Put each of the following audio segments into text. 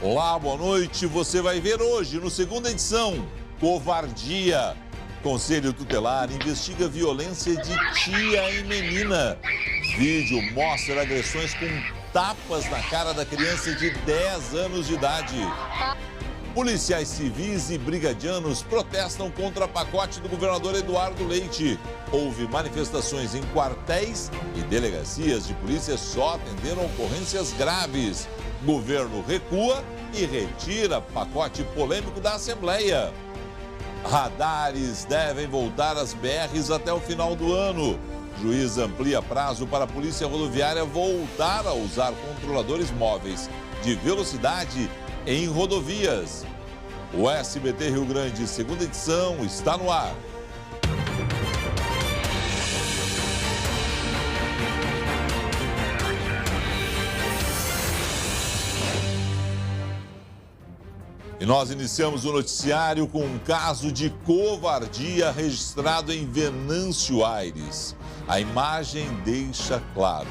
Olá, boa noite. Você vai ver hoje, no segunda edição, covardia. Conselho Tutelar investiga violência de tia e menina. Vídeo mostra agressões com tapas na cara da criança de 10 anos de idade. Policiais civis e brigadianos protestam contra pacote do governador Eduardo Leite. Houve manifestações em quartéis e delegacias de polícia só atenderam ocorrências graves. Governo recua e retira pacote polêmico da Assembleia. Radares devem voltar às BRs até o final do ano. Juiz amplia prazo para a Polícia Rodoviária voltar a usar controladores móveis de velocidade em rodovias. O SBT Rio Grande, segunda edição, está no ar. E nós iniciamos o noticiário com um caso de covardia registrado em Venâncio Aires. A imagem deixa claro.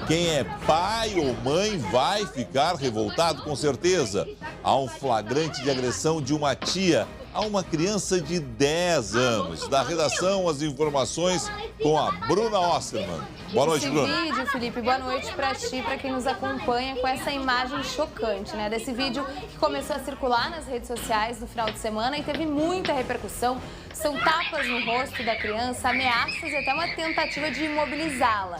Quem é pai ou mãe vai ficar revoltado com certeza. Há um flagrante de agressão de uma tia a uma criança de 10 anos. Da redação, as informações com a Bruna Osterman. Boa noite, Bruna. Esse vídeo, Felipe, boa noite para ti, para quem nos acompanha com essa imagem chocante, né? Desse vídeo que começou a circular nas redes sociais no final de semana e teve muita repercussão. São tapas no rosto da criança, ameaças e até uma tentativa de imobilizá-la.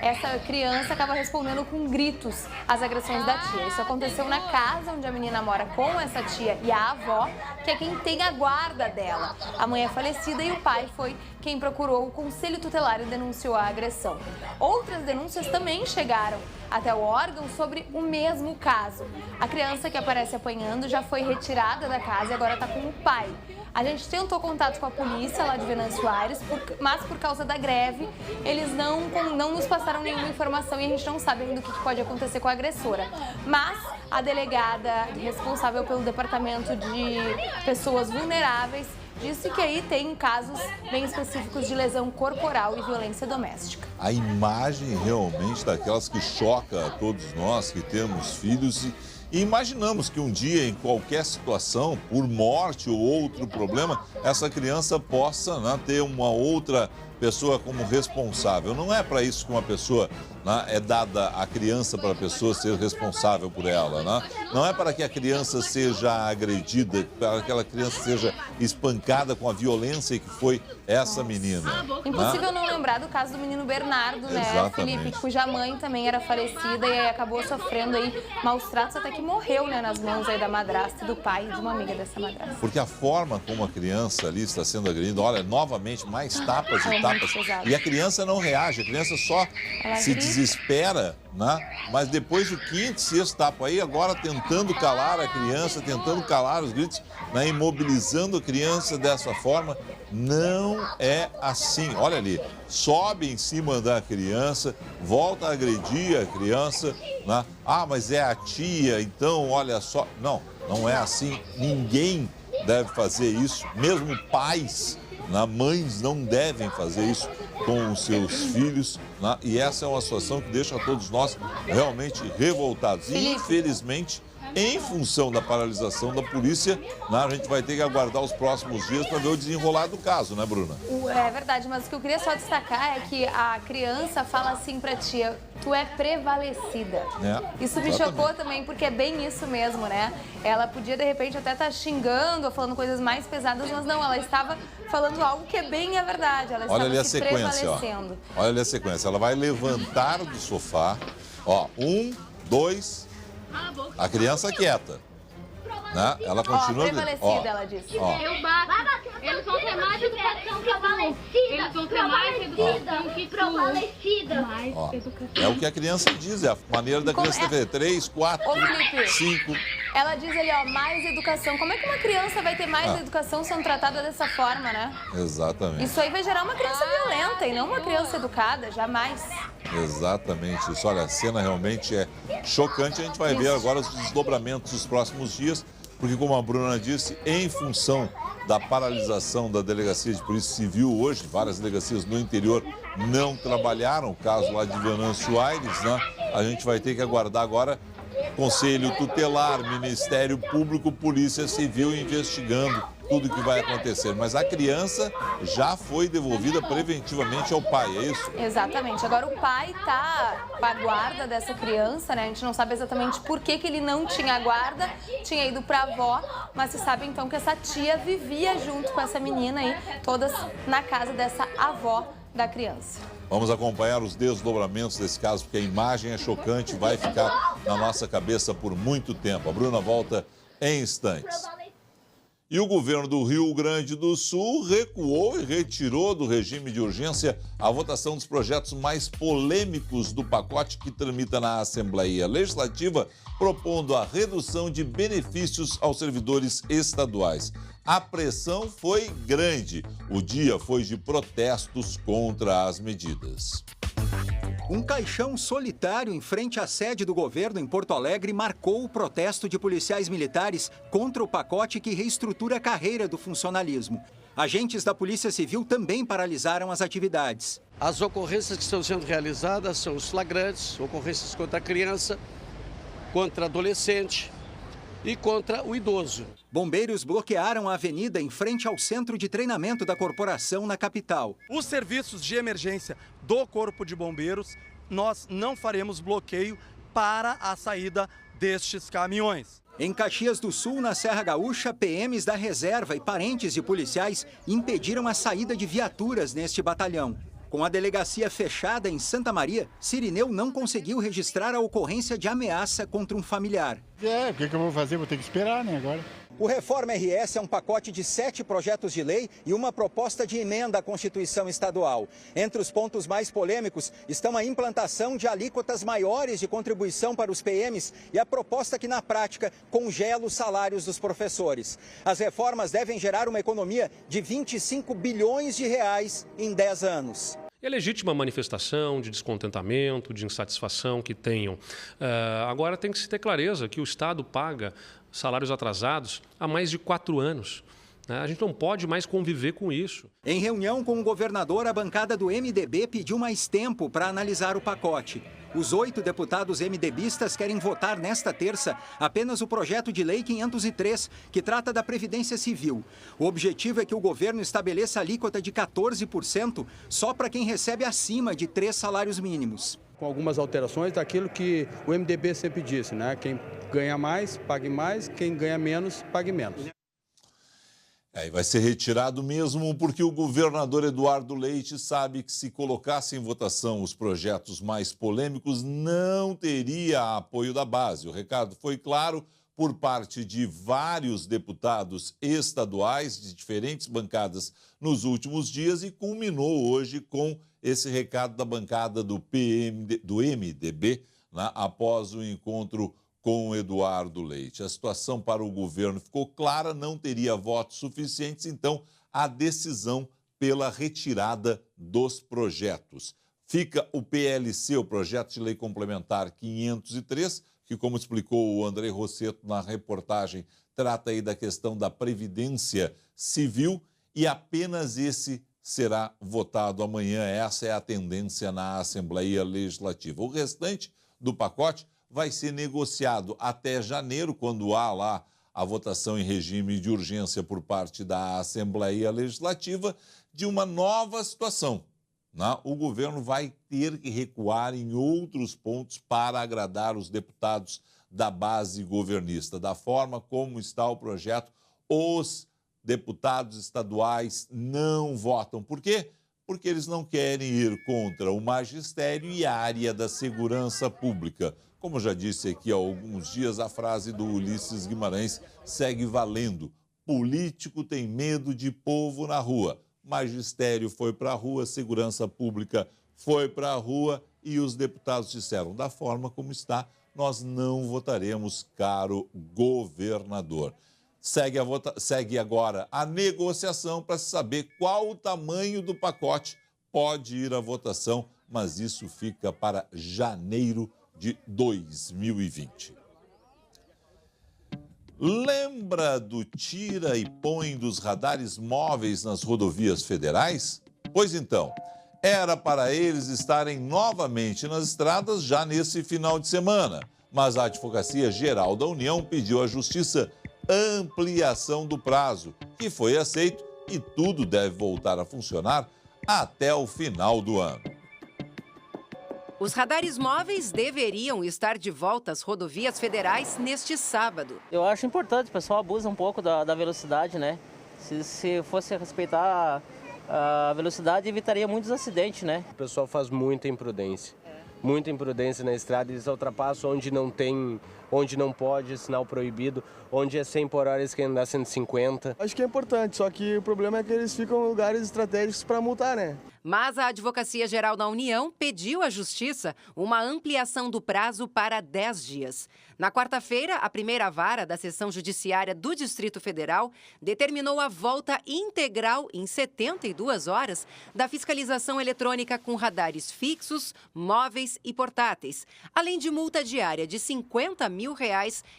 Essa criança acaba respondendo com gritos às agressões da tia. Isso aconteceu na casa onde a menina mora com essa tia e a avó, que é quem tem a guarda dela. A mãe é falecida e o pai foi quem procurou o Conselho Tutelar e denunciou a agressão. Outras denúncias também chegaram até o órgão sobre o mesmo caso. A criança que aparece apanhando já foi retirada da casa e agora está com o pai. A gente tentou contato com a polícia lá de Venâncio Aires, mas por causa da greve, eles não nos passaram nenhuma informação e a gente não sabe ainda o que pode acontecer com a agressora. Mas a delegada responsável pelo departamento de pessoas vulneráveis disse que aí tem casos bem específicos de lesão corporal e violência doméstica. A imagem realmente daquelas que choca a todos nós que temos filhos e imaginamos que um dia, em qualquer situação, por morte ou outro problema, essa criança possa, né, ter uma outra pessoa como responsável. Não é para isso que uma pessoa, né, é dada a criança para a pessoa ser responsável por ela. Né? Não é para que a criança seja agredida, para que aquela criança seja espancada com a violência que foi essa menina. Impossível não lembrar do caso do menino Bernardo, né, exatamente, Felipe, cuja mãe também era falecida e acabou sofrendo aí maus tratos até que morreu, né, nas mãos aí da madrasta e do pai de uma amiga dessa madrasta. Porque a forma como a criança ali está sendo agredida, olha, novamente, mais tapas e tapas. E a criança não reage, a criança só se desespera, né? Mas depois do quinto, sexto tapa aí, agora tentando calar a criança, tentando calar os gritos, né? Imobilizando a criança dessa forma. Não é assim. Olha ali, sobe em cima da criança, volta a agredir a criança, né? Ah, mas é a tia, então olha só. Não, não é assim. Ninguém deve fazer isso, mesmo pais. Mães não devem fazer isso com os seus filhos, né? E essa é uma situação que deixa todos nós realmente revoltados. E, infelizmente, em função da paralisação da polícia, né, a gente vai ter que aguardar os próximos dias para ver o desenrolar do caso, né, Bruna? É verdade, mas o que eu queria só destacar é que a criança fala assim pra tia: tu é prevalecida. Isso me chocou também, porque é bem isso mesmo, né? Ela podia, de repente, até estar xingando ou falando coisas mais pesadas, mas não, ela estava falando algo que é bem a verdade. Ela Olha ali estava a se sequência, prevalecendo. Ó. Olha ali a sequência. Ela vai levantar do sofá. Ó, 1, 2. A criança quieta. Né? Ela continua... prevalecida, ela disse. Eu bato. Eles vão ter mais educação que tu. Eles vão ter mais educação que tu. É o que a criança diz, é a maneira da criança ter 3, 4, 5. Ela diz ali, ó, mais educação. Como é que uma criança vai ter mais educação sendo tratada dessa forma, né? Exatamente. Isso aí vai gerar uma criança violenta e não uma criança educada, jamais. Exatamente isso. Olha, a cena realmente é chocante. A gente vai ver agora os desdobramentos dos próximos dias, porque, como a Bruna disse, em função da paralisação da Delegacia de Polícia Civil hoje, várias delegacias no interior não trabalharam, o caso lá de Venâncio Aires, né? A gente vai ter que aguardar agora Conselho Tutelar, Ministério Público, Polícia Civil investigando tudo que vai acontecer. Mas a criança já foi devolvida preventivamente ao pai, é isso? Exatamente. Agora o pai está com a guarda dessa criança, né? A gente não sabe exatamente por que ele não tinha guarda, tinha ido para a avó, mas se sabe então que essa tia vivia junto com essa menina aí, todas na casa dessa avó da criança. Vamos acompanhar os desdobramentos desse caso, porque a imagem é chocante, vai ficar na nossa cabeça por muito tempo. A Bruna volta em instantes. E o governo do Rio Grande do Sul recuou e retirou do regime de urgência a votação dos projetos mais polêmicos do pacote que tramita na Assembleia Legislativa, propondo a redução de benefícios aos servidores estaduais. A pressão foi grande. O dia foi de protestos contra as medidas. Um caixão solitário em frente à sede do governo em Porto Alegre marcou o protesto de policiais militares contra o pacote que reestrutura a carreira do funcionalismo. Agentes da Polícia Civil também paralisaram as atividades. As ocorrências que estão sendo realizadas são os flagrantes, ocorrências contra a criança, contra adolescente e contra o idoso. Bombeiros bloquearam a avenida em frente ao centro de treinamento da corporação na capital. Os serviços de emergência do Corpo de Bombeiros, nós não faremos bloqueio para a saída destes caminhões. Em Caxias do Sul, na Serra Gaúcha, PMs da reserva e parentes de policiais impediram a saída de viaturas neste batalhão. Com a delegacia fechada em Santa Maria, Cirineu não conseguiu registrar a ocorrência de ameaça contra um familiar. O que eu vou fazer? Vou ter que esperar, né, agora. O Reforma RS é um pacote de 7 projetos de lei e uma proposta de emenda à Constituição Estadual. Entre os pontos mais polêmicos estão a implantação de alíquotas maiores de contribuição para os PMs e a proposta que, na prática, congela os salários dos professores. As reformas devem gerar uma economia de 25 bilhões de reais em 10 anos. É legítima a manifestação de descontentamento, de insatisfação que tenham. Agora tem que se ter clareza que o Estado paga salários atrasados há mais de 4 anos. A gente não pode mais conviver com isso. Em reunião com o governador, a bancada do MDB pediu mais tempo para analisar o pacote. Os 8 deputados MDBistas querem votar nesta terça apenas o projeto de lei 503, que trata da Previdência Civil. O objetivo é que o governo estabeleça alíquota de 14% só para quem recebe acima de 3 salários mínimos. Com algumas alterações daquilo que o MDB sempre disse, né? Quem ganha mais, pague mais, quem ganha menos, pague menos. E vai ser retirado mesmo porque o governador Eduardo Leite sabe que se colocasse em votação os projetos mais polêmicos, não teria apoio da base. O recado foi claro por parte de vários deputados estaduais de diferentes bancadas nos últimos dias e culminou hoje com esse recado da bancada do MDB, né, após o encontro com Eduardo Leite. A situação para o governo ficou clara, não teria votos suficientes, então a decisão pela retirada dos projetos. Fica o PLC, o Projeto de Lei Complementar 503, que, como explicou o André Rossetto na reportagem, trata aí da questão da Previdência Civil e apenas esse será votado amanhã. Essa é a tendência na Assembleia Legislativa. O restante do pacote vai ser negociado até janeiro, quando há lá a votação em regime de urgência por parte da Assembleia Legislativa, de uma nova situação. O governo vai ter que recuar em outros pontos para agradar os deputados da base governista. Da forma como está o projeto, os deputados estaduais não votam. Por quê? Porque eles não querem ir contra o magistério e a área da segurança pública. Como já disse aqui há alguns dias, a frase do Ulisses Guimarães segue valendo. Político tem medo de povo na rua. Magistério foi para a rua, segurança pública foi para a rua e os deputados disseram, da forma como está, nós não votaremos, caro governador. Segue agora a negociação para se saber qual o tamanho do pacote pode ir à votação, mas isso fica para janeiro de 2020. Lembra do tira e põe dos radares móveis nas rodovias federais? Pois então, era para eles estarem novamente nas estradas já nesse final de semana. mas a Advocacia Geral da União pediu à Justiça ampliação do prazo, que foi aceito e tudo deve voltar a funcionar até o final do ano. Os radares móveis deveriam estar de volta às rodovias federais neste sábado. Eu acho importante, o pessoal abusa um pouco da velocidade, né? Se fosse respeitar a velocidade, evitaria muitos acidentes, né? O pessoal faz muita imprudência. Muita imprudência na estrada, eles ultrapassam onde não tem, onde não pode, sinal proibido, onde é 100 por hora eles querem andar 150. Acho que é importante, só que o problema é que eles ficam em lugares estratégicos para multar, né? Mas a Advocacia Geral da União pediu à Justiça uma ampliação do prazo para 10 dias. Na quarta-feira, a primeira vara da Seção Judiciária do Distrito Federal determinou a volta integral em 72 horas da fiscalização eletrônica com radares fixos, móveis e portáteis, além de multa diária de R$50 mil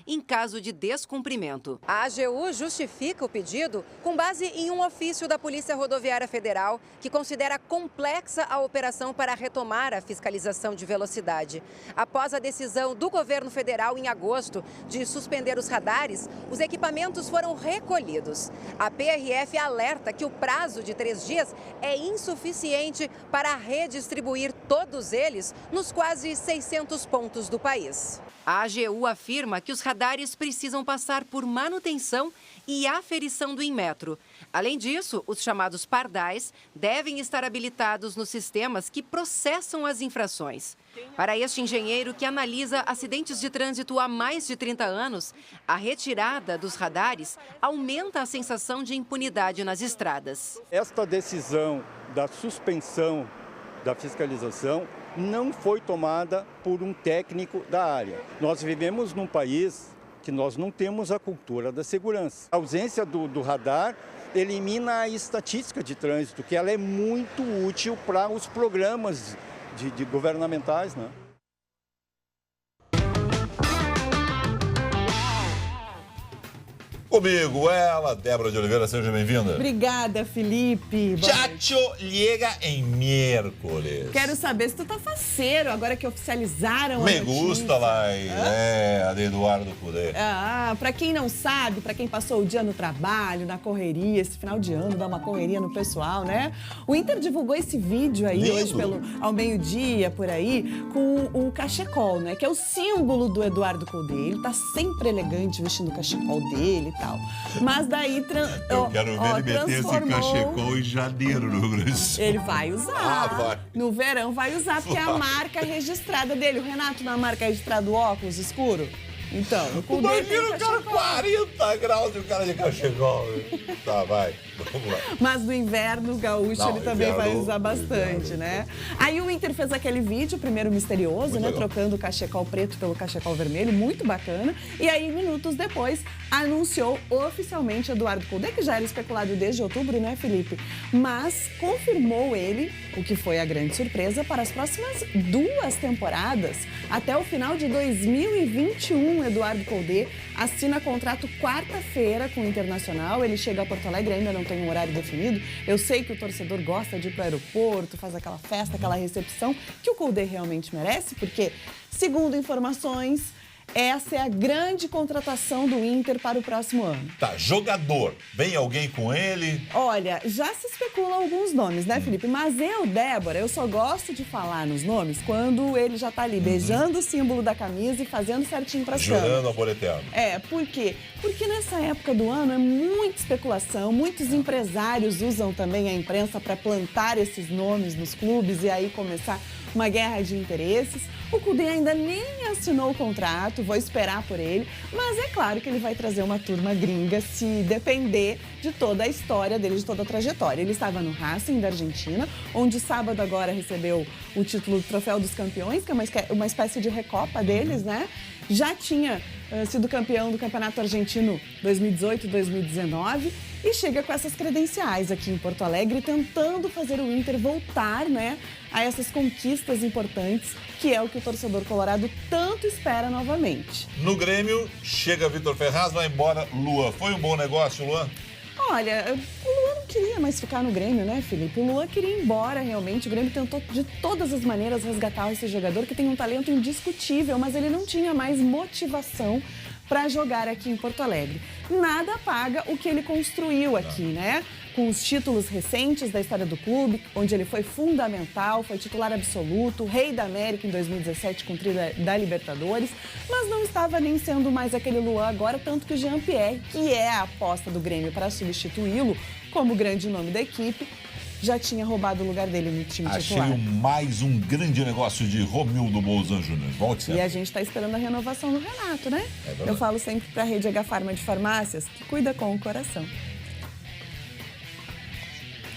em caso de descumprimento. A AGU justifica o pedido com base em um ofício da Polícia Rodoviária Federal que considera complexa a operação para retomar a fiscalização de velocidade. Após a decisão do governo federal em agosto de suspender os radares, os equipamentos foram recolhidos. A PRF alerta que o prazo de 3 dias é insuficiente para redistribuir todos eles nos quase 600 pontos do país. A AGU afirma que os radares precisam passar por manutenção e aferição do Inmetro. Além disso, os chamados pardais devem estar habilitados nos sistemas que processam as infrações. Para este engenheiro que analisa acidentes de trânsito há mais de 30 anos, a retirada dos radares aumenta a sensação de impunidade nas estradas. Esta decisão da suspensão da fiscalização não foi tomada por um técnico da área. Nós vivemos num país que nós não temos a cultura da segurança. A ausência do radar elimina a estatística de trânsito, que ela é muito útil para os programas de governamentais, né? Comigo, ela, Débora de Oliveira, seja bem-vinda. Obrigada, Felipe. Chacho liga em miércoles. Quero saber se tu tá faceiro agora que oficializaram Me a notícia. gusta lá, a de Eduardo Cudê. Pra quem não sabe, pra quem passou o dia no trabalho, na correria, esse final de ano dá uma correria no pessoal, né? O Inter divulgou esse vídeo aí hoje ao meio-dia, por aí, com o cachecol, né? Que é o símbolo do Eduardo Cudê. Ele tá sempre elegante vestindo o cachecol dele e tal. Mas daí... Eu quero ver ele meter esse cachecol em janeiro no Rio Grande do Sul. Ele vai usar. Vai. No verão vai usar, porque é a marca registrada dele. O Renato, na marca registrada do óculos escuro. Então, o Imagina o cara 40 graus e o cara de cachecol. Tá, vai. Vamos lá. Mas no inverno gaúcho ele também vai usar bastante, né? Aí o Inter fez aquele vídeo, primeiro misterioso, muito né? Legal. Trocando o cachecol preto pelo cachecol vermelho, muito bacana. E aí, minutos depois, anunciou oficialmente Eduardo Cudê, que já era especulado desde outubro, né, Felipe? Mas confirmou ele, o que foi a grande surpresa, para as próximas 2 temporadas. Até o final de 2021, Eduardo Cudê assina contrato quarta-feira com o Internacional. Ele chega a Porto Alegre, ainda não tem um horário definido. Eu sei que o torcedor gosta de ir para o aeroporto, faz aquela festa, aquela recepção, que o Cudê realmente merece, porque, segundo informações, essa é a grande contratação do Inter para o próximo ano. Tá, jogador. Vem alguém com ele? Olha, já se especula alguns nomes, né, Felipe? Mas eu, Débora, eu só gosto de falar nos nomes quando ele já tá ali beijando o símbolo da camisa e fazendo certinho pra cima. Jurando amor eterno. Por quê? Porque nessa época do ano é muita especulação, muitos empresários usam também a imprensa para plantar esses nomes nos clubes e aí começar uma guerra de interesses. O Cudê ainda nem assinou o contrato, vou esperar por ele, mas é claro que ele vai trazer uma turma gringa se depender de toda a história dele, de toda a trajetória. Ele estava no Racing da Argentina, onde sábado agora recebeu o título do Troféu dos Campeões, que é uma espécie de recopa deles, né? Já tinha sido campeão do Campeonato Argentino 2018 e 2019 e chega com essas credenciais aqui em Porto Alegre, tentando fazer o Inter voltar, né, a essas conquistas importantes, que é o que o torcedor colorado tanto espera novamente. No Grêmio, chega Vitor Ferraz, vai embora Luan. Foi um bom negócio, Luan? Olha, o Luan não queria mais ficar no Grêmio, né, Felipe? O Luan queria ir embora, realmente. O Grêmio tentou de todas as maneiras resgatar esse jogador que tem um talento indiscutível, mas ele não tinha mais motivação para jogar aqui em Porto Alegre. Nada paga o que ele construiu aqui, né? Com os títulos recentes da história do clube, onde ele foi fundamental, foi titular absoluto, rei da América em 2017 com o trio da Libertadores, mas não estava nem sendo mais aquele Luan agora, tanto que o Jean-Pierre, que é a aposta do Grêmio para substituí-lo como grande nome da equipe, já tinha roubado o lugar dele no time titular. Achei mais um grande negócio de Romildo Bolzan Júnior. Volte sempre. E a gente está esperando a renovação do Renato, né? Eu falo sempre para a Rede H Farma de Farmácias, que cuida com o coração.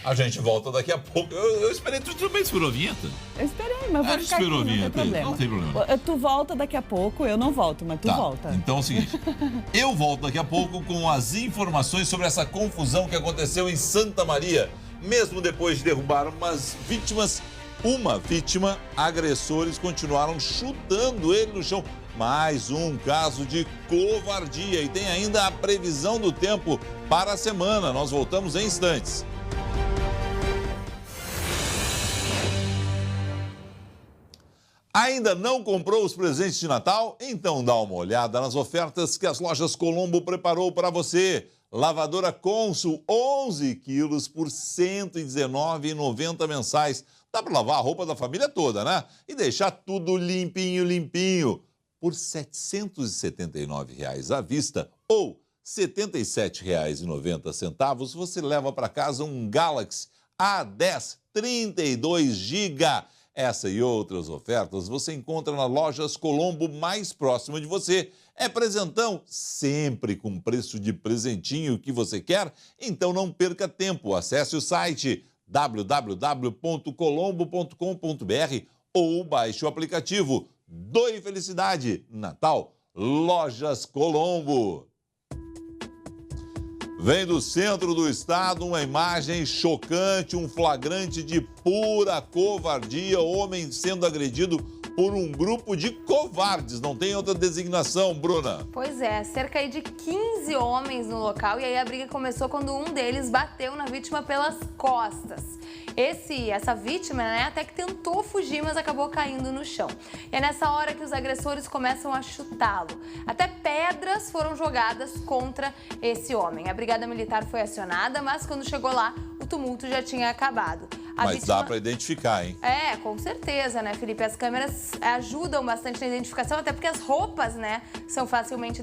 A gente volta daqui a pouco. Eu esperei, tu também esperou a vinheta? Eu esperei, mas vou ficar aqui, não tem problema. Não tem problema. Tu volta daqui a pouco, eu não volto, mas tu volta. Então é o seguinte, eu volto daqui a pouco com as informações sobre essa confusão que aconteceu em Santa Maria. Mesmo depois de derrubar uma vítima, agressores continuaram chutando ele no chão. Mais um caso de covardia. E tem ainda a previsão do tempo para a semana. Nós voltamos em instantes. Ainda não comprou os presentes de Natal? Então dá uma olhada nas ofertas que as lojas Colombo preparou para você. Lavadora Consul, 11 quilos por R$ 119,90 mensais. Dá para lavar a roupa da família toda, né? E deixar tudo limpinho. Por R$ 779,00 à vista ou R$ 77,90, você leva para casa um Galaxy A10 32 GB. Essa e outras ofertas você encontra nas lojas Colombo mais próxima de você. É presentão, sempre com preço de presentinho que você quer? Então não perca tempo. Acesse o site www.colombo.com.br ou baixe o aplicativo. Doe felicidade. Natal, Lojas Colombo. Vem do centro do estado uma imagem chocante, um flagrante de pura covardia. Homem sendo agredido por um grupo de covardes. Não tem outra designação, Bruna. Pois é, cerca de 15 homens no local. E aí a briga começou quando um deles bateu na vítima pelas costas. Essa vítima, né, até que tentou fugir, mas acabou caindo no chão. E é nessa hora que os agressores começam a chutá-lo. Até pedras foram jogadas contra esse homem. A brigada militar foi acionada, mas quando chegou lá, o tumulto já tinha acabado. Mas dá para identificar, hein? É, com certeza, né, Felipe? As câmeras ajudam bastante na identificação, até porque as roupas, né, são facilmente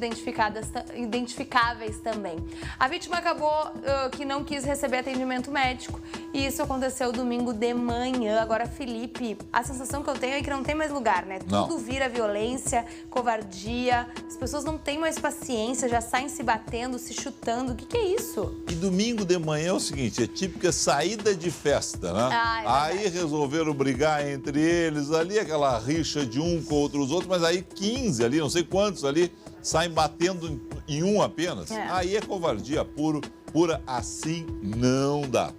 identificáveis também. A vítima acabou que não quis receber atendimento médico e isso aconteceu domingo de manhã. Agora, Felipe, a sensação que eu tenho é que não tem mais lugar, né? Não. Tudo vira violência, covardia, as pessoas não têm mais paciência, já saem se batendo, se chutando. O que é isso? E domingo de manhã é o seguinte, é típica saída de festa, né? Aí resolveram brigar entre eles ali, aquela rixa de um contra os outros, mas aí 15 ali, não sei quantos ali, saem batendo em um apenas. Aí é covardia pura, assim não dá.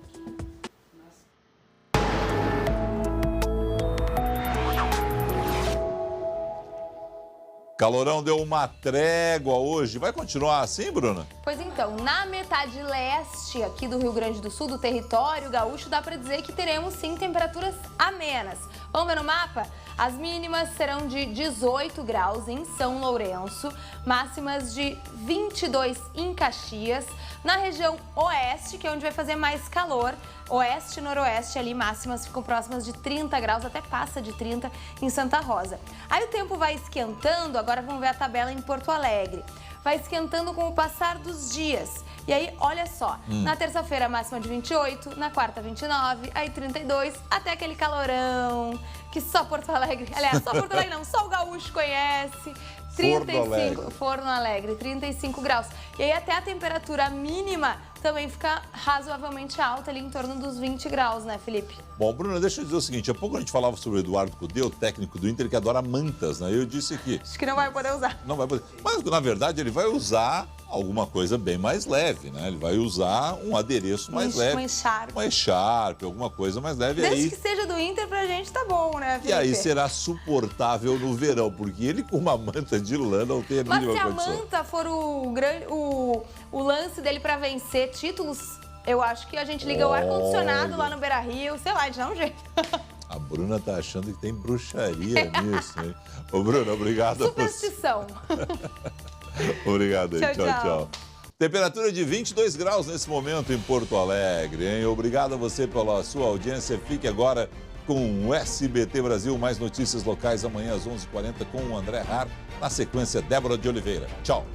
Calorão deu uma trégua hoje. Vai continuar assim, Bruna? Pois então, na metade leste aqui do Rio Grande do Sul, do território gaúcho, dá para dizer que teremos sim temperaturas amenas. Vamos ver no mapa? As mínimas serão de 18 graus em São Lourenço, máximas de 22 em Caxias. Na região oeste, que é onde vai fazer mais calor, oeste e noroeste ali, máximas ficam próximas de 30 graus, até passa de 30 em Santa Rosa. Aí o tempo vai esquentando, agora vamos ver a tabela em Porto Alegre. Vai esquentando com o passar dos dias. E aí, olha só, na terça-feira máxima de 28, na quarta 29, aí 32, até aquele calorão que só Porto Alegre, aliás, só Porto Alegre não, só o gaúcho conhece. 35, Forno Alegre, 35 graus. E aí até a temperatura mínima também fica razoavelmente alta, ali em torno dos 20 graus, né, Felipe? Bom, Bruna, deixa eu dizer o seguinte, há pouco a gente falava sobre o Eduardo Cudê, o técnico do Inter, que adora mantas, né? Eu disse aqui... Acho que não vai poder usar. Não vai poder. Mas, na verdade, ele vai usar alguma coisa bem mais leve, né? Ele vai usar um adereço mais leve. Um echarpe. Um echarpe, alguma coisa mais leve. Desde aí... que seja do Inter, pra gente tá bom, né, Felipe? E aí será suportável no verão, porque ele com uma manta de lã não tem a mínima condição. Mas se a manta for o lance dele pra vencer títulos, Eu acho que a gente liga o ar-condicionado lá no Beira-Rio, sei lá, a gente dá um jeito. A Bruna tá achando que tem bruxaria nisso, hein? Ô, Bruna, obrigado. Superstição. Obrigado aí, Tchau, tchau. Temperatura de 22 graus nesse momento em Porto Alegre, hein? Obrigado a você pela sua audiência. Fique agora com o SBT Brasil. Mais notícias locais amanhã às 11h40 com o André Har. Na sequência, Débora de Oliveira. Tchau.